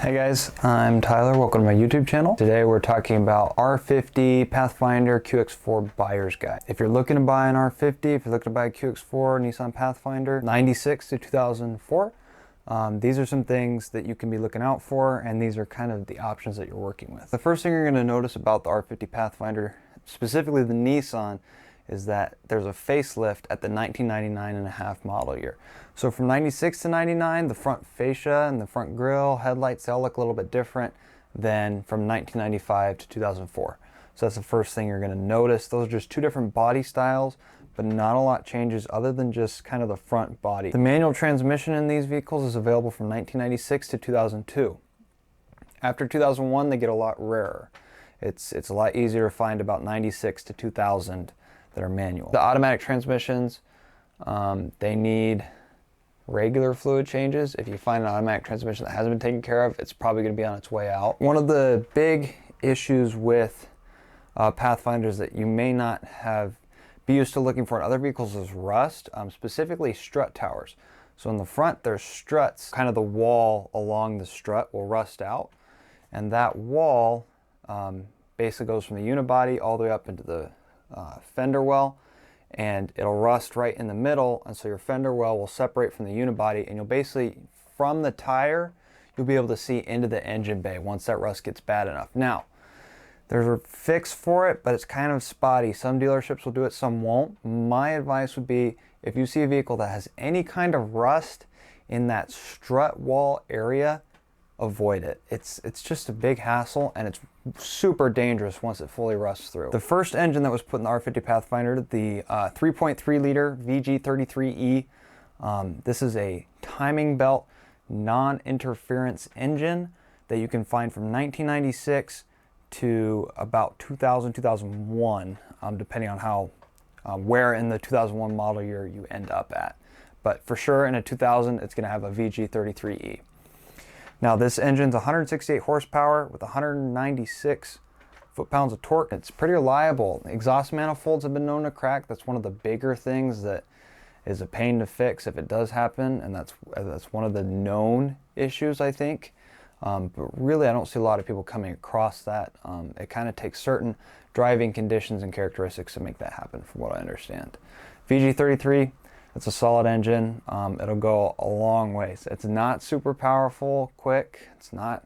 Hey guys, I'm Tyler. Welcome to my YouTube channel. Today we're talking about R50 Pathfinder QX4 buyer's guide. If you're looking to buy an R50, if you're looking to buy a QX4 Nissan Pathfinder 96 to 2004, these are some things that you can be looking out for, and these are kind of the options that you're working with. The first thing you're going to notice about the R50 Pathfinder, specifically the Nissan, is that there's a facelift at the 1999 and a half model year. So from 96 to 99, the front fascia and the front grille, headlights, they all look a little bit different than from 1995 to 2004. So that's the first thing you're gonna notice. Those are just two different body styles, but not a lot changes other than just kind of the front body. The manual transmission in these vehicles is available from 1996 to 2002. After 2001, they get a lot rarer. It's a lot easier to find about 96 to 2000 that are manual. The automatic transmissions, they need regular fluid changes. If you find an automatic transmission that hasn't been taken care of, it's probably going to be on its way out. One of the big issues with Pathfinders that you may not be used to looking for in other vehicles is rust, specifically strut towers. So in the front there's struts, kind of the wall along the strut will rust out, and that wall basically goes from the unibody all the way up into the fender well, and it'll rust right in the middle, and so your fender well will separate from the unibody, and you'll basically, from the tire, you'll be able to see into the engine bay once that rust gets bad enough. Now, there's a fix for it, but it's kind of spotty. Some dealerships will do it, some won't. My advice would be, if you see a vehicle that has any kind of rust in that strut wall area, avoid it. It's just a big hassle, and it's super dangerous once it fully rusts through. The first engine that was put in the R50 Pathfinder, the 3.3 liter VG33E, this is a timing belt non-interference engine that you can find from 1996 to about 2000, 2001, depending on how where in the 2001 model year you end up at. But for sure in a 2000, it's going to have a VG33E. Now this engine's 168 horsepower with 196 foot-pounds of torque. It's pretty reliable. Exhaust manifolds have been known to crack. That's one of the bigger things that is a pain to fix if it does happen, and that's one of the known issues, I think. But really I don't see a lot of people coming across that. It kind of takes certain driving conditions and characteristics to make that happen, from what I understand. VG33, it's a solid engine. It'll go a long ways. It's not super powerful, quick. It's not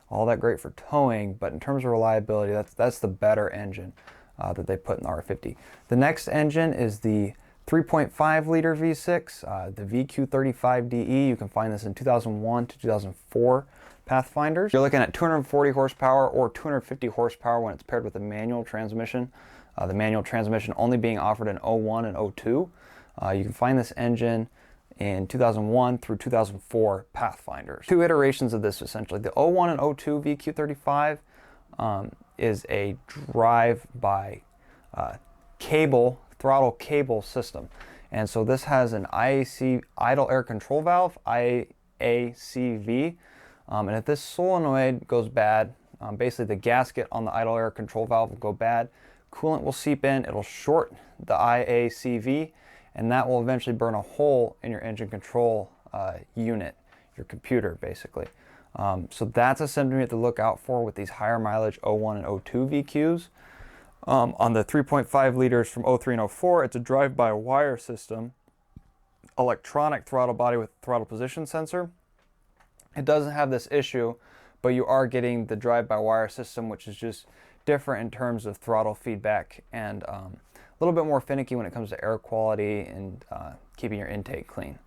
all that great for towing, but in terms of reliability, that's the better engine that they put in the R50. The next engine is the 3.5 liter V6, the VQ35DE. You can find this in 2001 to 2004 Pathfinders. You're looking at 240 horsepower or 250 horsepower when it's paired with a manual transmission. The manual transmission only being offered in 01 and 02. You can find this engine in 2001 through 2004 Pathfinders. Two iterations of this essentially. The 01 and 02 VQ35 is a drive by throttle cable system. And so this has an IAC, idle air control valve, IACV. And if this solenoid goes bad, basically the gasket on the idle air control valve will go bad, coolant will seep in, it'll short the IACV, and that will eventually burn a hole in your engine control unit, your computer basically. So that's a symptom you have to look out for with these higher mileage 01 and 02 VQs. On the 3.5 liters from 03 and 04, it's a drive-by-wire system, electronic throttle body with throttle position sensor. It doesn't have this issue, but you are getting the drive-by-wire system, which is just different in terms of throttle feedback and a little bit more finicky when it comes to air quality and keeping your intake clean.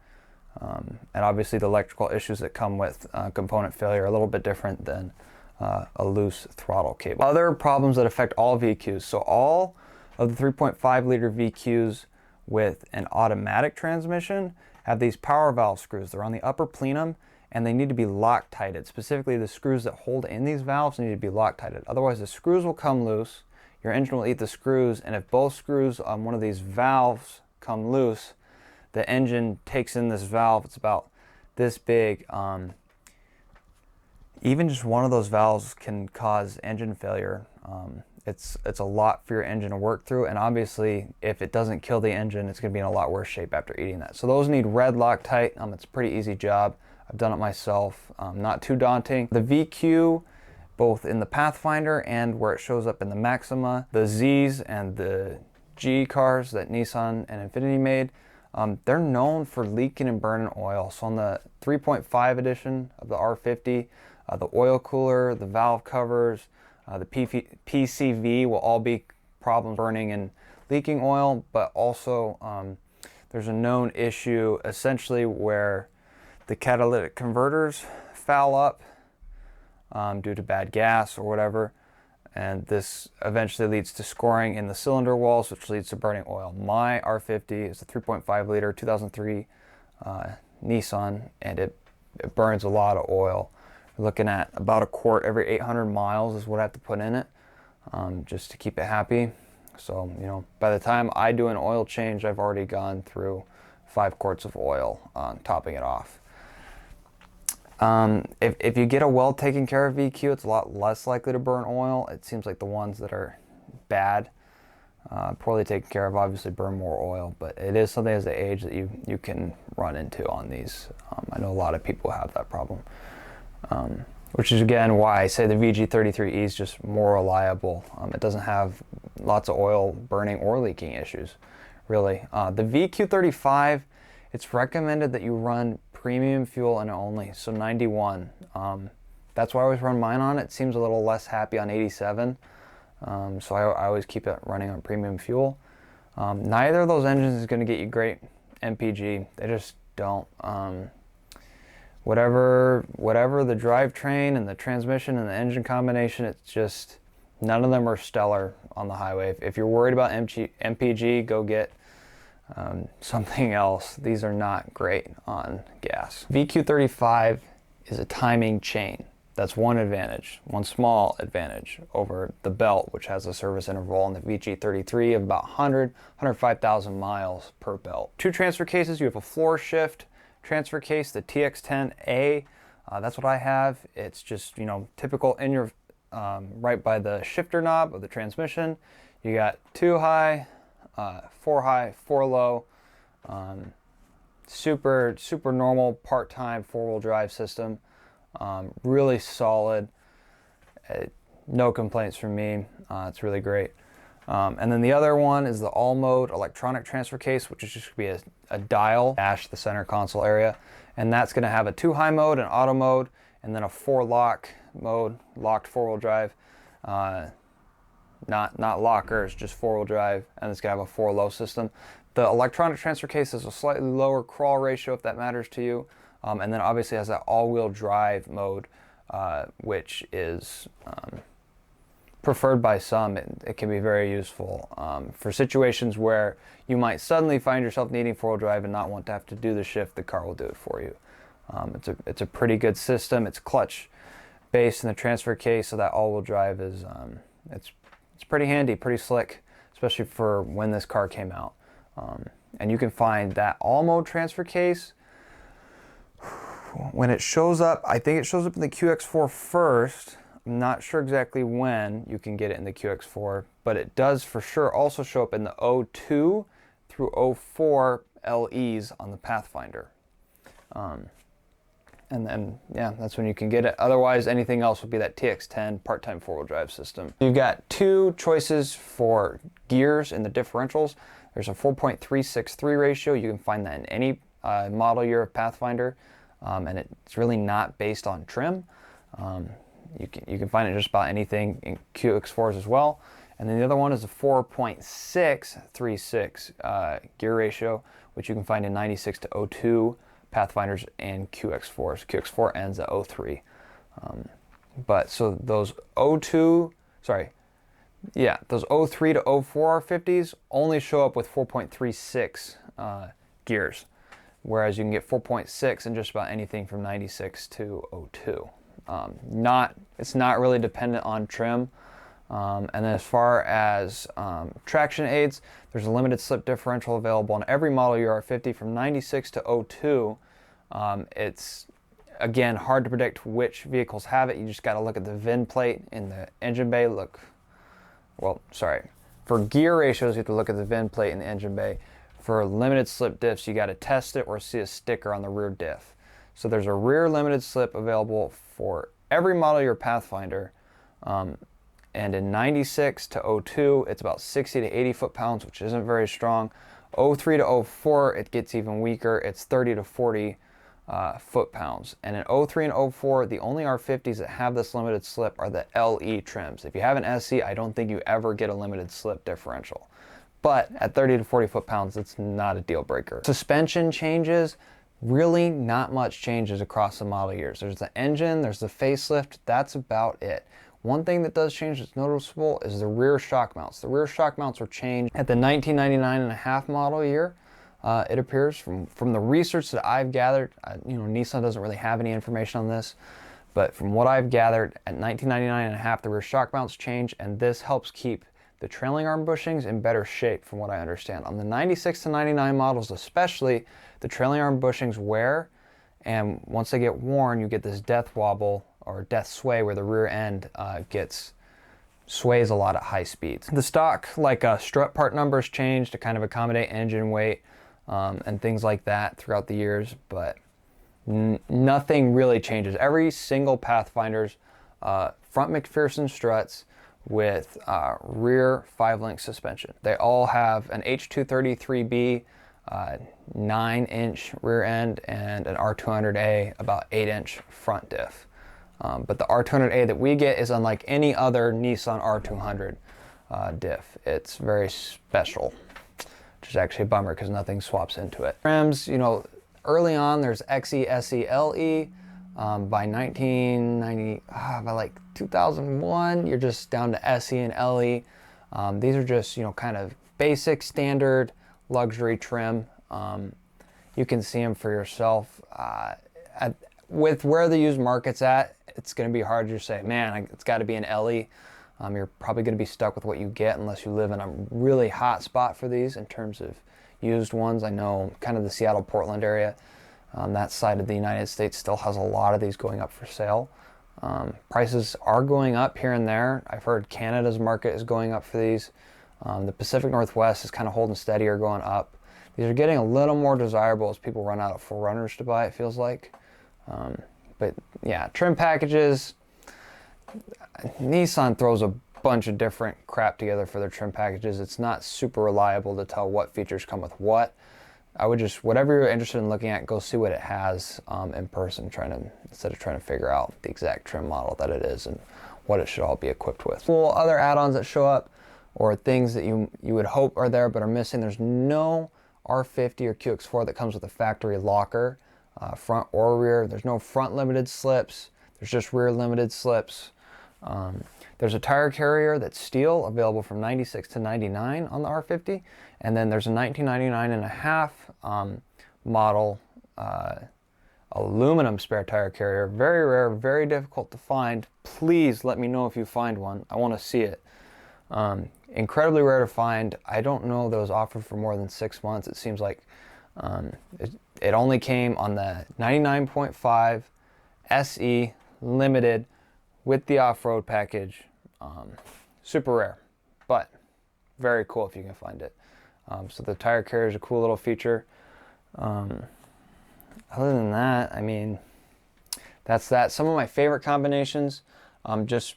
And obviously the electrical issues that come with component failure are a little bit different than a loose throttle cable. Other problems that affect all VQs. So all of the 3.5 liter VQs with an automatic transmission have these power valve screws. They're on the upper plenum, and they need to be Loctited. Specifically, the screws that hold in these valves need to be Loctited. Otherwise the screws will come loose, your engine will eat the screws, and if both screws on one of these valves come loose, the engine takes in this valve. It's about this big. Even just one of those valves can cause engine failure. It's a lot for your engine to work through, and obviously if it doesn't kill the engine, it's going to be in a lot worse shape after eating that. So those need red Loctite. It's a pretty easy job. I've done it myself. Not too daunting. The VQ, both in the Pathfinder and where it shows up in the Maxima, the Zs and the G cars that Nissan and Infiniti made, they're known for leaking and burning oil. So on the 3.5 edition of the R50, the oil cooler, the valve covers, the PCV will all be problems burning and leaking oil, but also there's a known issue essentially where the catalytic converters foul up due to bad gas or whatever, and this eventually leads to scoring in the cylinder walls, which leads to burning oil. My R50 is a 3.5 liter 2003 Nissan, and it burns a lot of oil. We're looking at about a quart every 800 miles is what I have to put in it, just to keep it happy. So, you know, by the time I do an oil change, I've already gone through 5 quarts of oil, topping it off. If you get a well taken care of VQ, it's a lot less likely to burn oil. It seems like the ones that are bad, poorly taken care of, obviously burn more oil, but it is something as they age that you can run into on these. I know a lot of people have that problem, which is again why I say the VG33E is just more reliable. It doesn't have lots of oil burning or leaking issues, really. The VQ35, it's recommended that you run premium fuel and only, so 91. That's why I always run mine on. It seems a little less happy on 87, so I always keep it running on premium fuel. Neither of those engines is going to get you great MPG. They just don't. Whatever the drivetrain and the transmission and the engine combination, it's just none of them are stellar on the highway. If you're worried about MPG, go get something else. These are not great on gas. VQ35 is a timing chain. That's one advantage, one small advantage over the belt, which has a service interval on the VG33 of about 105,000 miles per belt. 2 transfer cases. You have a floor shift transfer case, the TX10A. That's what I have. It's just, you know, typical in your right by the shifter knob of the transmission. You got 2 high, 4 high, 4 low, super normal part-time 4-wheel drive system. Really solid, no complaints from me. It's really great. And then the other one is the all mode electronic transfer case, which is just going to be a dial dash the center console area, and that's going to have a 2 high mode, an auto mode, and then a 4 lock mode, locked 4-wheel drive. Not lockers, just 4-wheel drive, and it's going to have a 4 low system. The electronic transfer case is a slightly lower crawl ratio, if that matters to you, and then obviously has that all-wheel drive mode, which is preferred by some. It can be very useful for situations where you might suddenly find yourself needing 4-wheel drive and not want to have to do the shift. The car will do it for you. It's a pretty good system. It's clutch based in the transfer case, so that all-wheel drive is it's pretty handy, pretty slick, especially for when this car came out. And you can find that all-mode transfer case when it shows up. I think it shows up in the QX4 first. I'm not sure exactly when you can get it in the QX4, but it does for sure also show up in the 02 through 04 LEs on the Pathfinder. And then, yeah, that's when you can get it. Otherwise, anything else would be that TX10 part-time 4-wheel drive system. You've got 2 choices for gears in the differentials. There's a 4.363 ratio. You can find that in any model year of Pathfinder, and it's really not based on trim. You can find it just about anything in QX4s as well. And then the other one is a 4.636 gear ratio, which you can find in 96 to 02 Pathfinders and QX4s. QX4 ends at 03. But so those 02, sorry, yeah, those 03 to 04 R50s only show up with 4.36 gears, whereas you can get 4.6 in just about anything from 96 to 02. It's not really dependent on trim. And then as far as traction aids, there's a limited slip differential available on every model year R50 from 96 to 02. It's, again, hard to predict which vehicles have it. You just got to look at the VIN plate in the engine bay. For gear ratios, you have to look at the VIN plate in the engine bay. For limited slip diffs, you got to test it or see a sticker on the rear diff. So there's a rear limited slip available for every model of your Pathfinder. And in 96 to 02, it's about 60 to 80 foot-pounds, which isn't very strong. 03 to 04, it gets even weaker. It's 30 to 40 foot-pounds. And in 03 and 04, the only R50s that have this limited slip are the LE trims. If you have an SE, I don't think you ever get a limited slip differential. But at 30 to 40 foot-pounds, it's not a deal breaker. Suspension changes, really not much changes across the model years. There's the engine, there's the facelift, that's about it. One thing that does change that's noticeable is the rear shock mounts. The rear shock mounts were changed at the 1999 and a half model year. It appears from the research that I've gathered, Nissan doesn't really have any information on this, but from what I've gathered, at 1999 and a half, the rear shock mounts change, and this helps keep the trailing arm bushings in better shape from what I understand. On the 96 to 99 models especially, the trailing arm bushings wear, and once they get worn, you get this death wobble or death sway where the rear end sways a lot at high speeds. The stock, strut part numbers change to kind of accommodate engine weight and things like that throughout the years, but nothing really changes. Every single Pathfinder's front McPherson struts with rear 5-link suspension. They all have an H233B 9-inch rear end and an R200A about 8-inch front diff. But the R200A that we get is unlike any other Nissan R200 diff. It's very special, which is actually a bummer because nothing swaps into it. Trims, early on there's XE, SE, LE. By 1990, by 2001, you're just down to SE and LE. These are just, kind of basic, standard luxury trim. You can see them for yourself. With where the used market's at, it's going to be hard to just say, man, it's got to be an LE. You're probably going to be stuck with what you get unless you live in a really hot spot for these in terms of used ones. I know kind of the Seattle, Portland area, that side of the United States still has a lot of these going up for sale. Prices are going up here and there. I've heard Canada's market is going up for these. The Pacific Northwest is kind of holding steady or going up. These are getting a little more desirable as people run out of 4Runners to buy, it feels like. But yeah, trim packages. Nissan throws a bunch of different crap together for their trim packages. It's not super reliable to tell what features come with what. I would just, whatever you're interested in looking at, go see what it has in person, instead of trying to figure out the exact trim model that it is and what it should all be equipped with. Cool other add-ons that show up, or things that you would hope are there but are missing. There's no R50 or QX4 that comes with a factory locker, front or rear. There's no front limited slips. There's just rear limited slips. There's a tire carrier that's steel, available from 96 to 99 on the R50. And then there's a 1999 and a half model aluminum spare tire carrier. Very rare, very difficult to find. Please let me know if you find one. I want to see it. Incredibly rare to find. I don't know that it was offered for more than 6 months. It seems like it only came on the 99.5 SE limited with the off-road package. Super rare, but very cool if you can find it. So the tire carrier is a cool little feature. Other than that, I mean, that's that. Some of my favorite combinations, just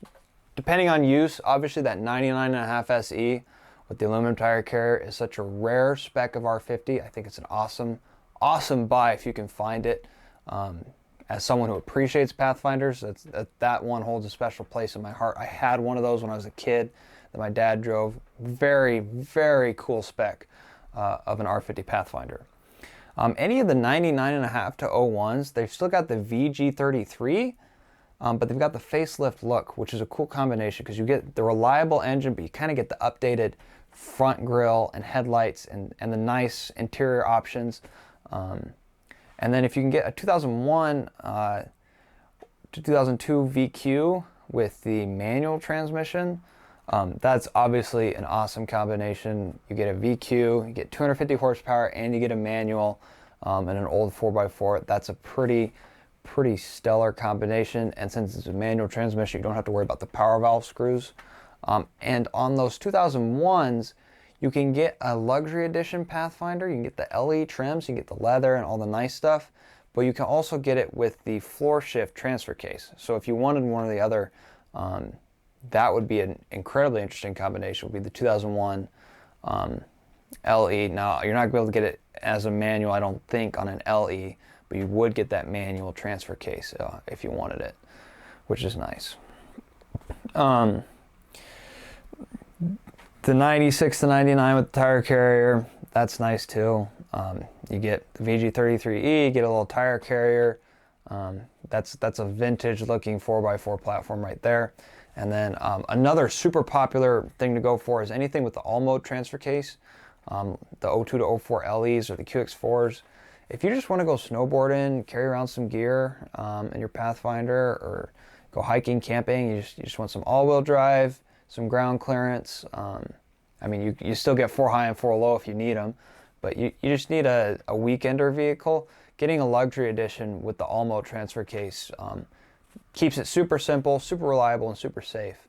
depending on use, obviously that 99.5 SE with the aluminum tire carrier is such a rare spec of R50. I think it's an awesome buy if you can find it. As someone who appreciates Pathfinders, that one holds a special place in my heart. I had one of those when I was a kid that my dad drove. Very, very cool spec of an R50 Pathfinder. Any of the 99.5 to 01s, they've still got the VG33, but they've got the facelift look, which is a cool combination because you get the reliable engine, but you kind of get the updated front grille and headlights and the nice interior options. And then if you can get a 2001 to 2002 VQ with the manual transmission, that's obviously an awesome combination. You get a VQ, you get 250 horsepower, and you get a manual and an old 4x4. That's a pretty stellar combination. And since it's a manual transmission, you don't have to worry about the power valve screws. And on those 2001s, you can get a luxury edition Pathfinder. You can get the LE trims, you can get the leather and all the nice stuff, but you can also get it with the floor shift transfer case. So if you wanted one or the other, that would be an incredibly interesting combination. Would be the 2001 LE. Now you're not going to be able to get it as a manual, I don't think, on an LE, but you would get that manual transfer case if you wanted it, which is nice. The 96 to 99 with the tire carrier, that's nice too. You get the VG33E, get a little tire carrier. That's a vintage looking 4x4 platform right there. And then another super popular thing to go for is anything with the all mode transfer case, the 02 to 04 LEs or the QX4s. If you just want to go snowboarding, carry around some gear in your Pathfinder, or go hiking, camping, you just want some all-wheel drive, some ground clearance. I mean, you still get 4 high and 4 low if you need them, but you just need a weekender vehicle. Getting a luxury edition with the all-mode transfer case keeps it super simple, super reliable, and super safe.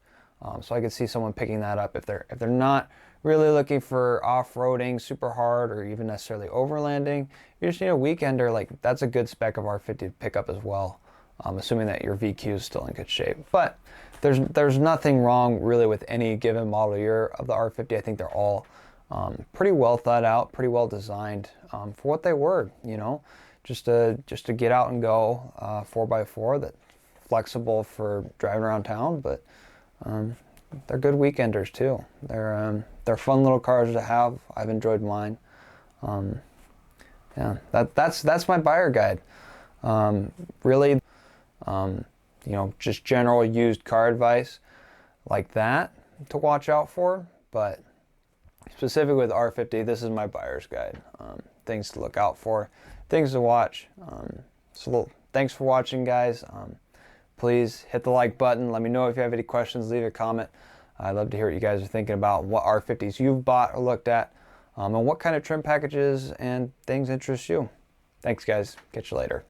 So I could see someone picking that up if they're not really looking for off-roading super hard or even necessarily overlanding. You just need a weekender. Like, that's a good spec of R50 to pick up as well, assuming that your VQ is still in good shape. But there's nothing wrong really with any given model year of the R50. I think they're all pretty well thought out, pretty well designed for what they were. You know, just to get out and go 4x4 that's flexible for driving around town, but they're good weekenders too. They're fun little cars to have. I've enjoyed mine. Yeah, that's my buyer guide. Really, you know, just general used car advice like that to watch out for. But specifically with R50, this is my buyer's guide. Things to look out for, things to watch. So thanks for watching, guys. Please hit the like button. Let me know if you have any questions. Leave a comment. I'd love to hear what you guys are thinking about, what R50s you've bought or looked at, and what kind of trim packages and things interest you. Thanks, guys. Catch you later.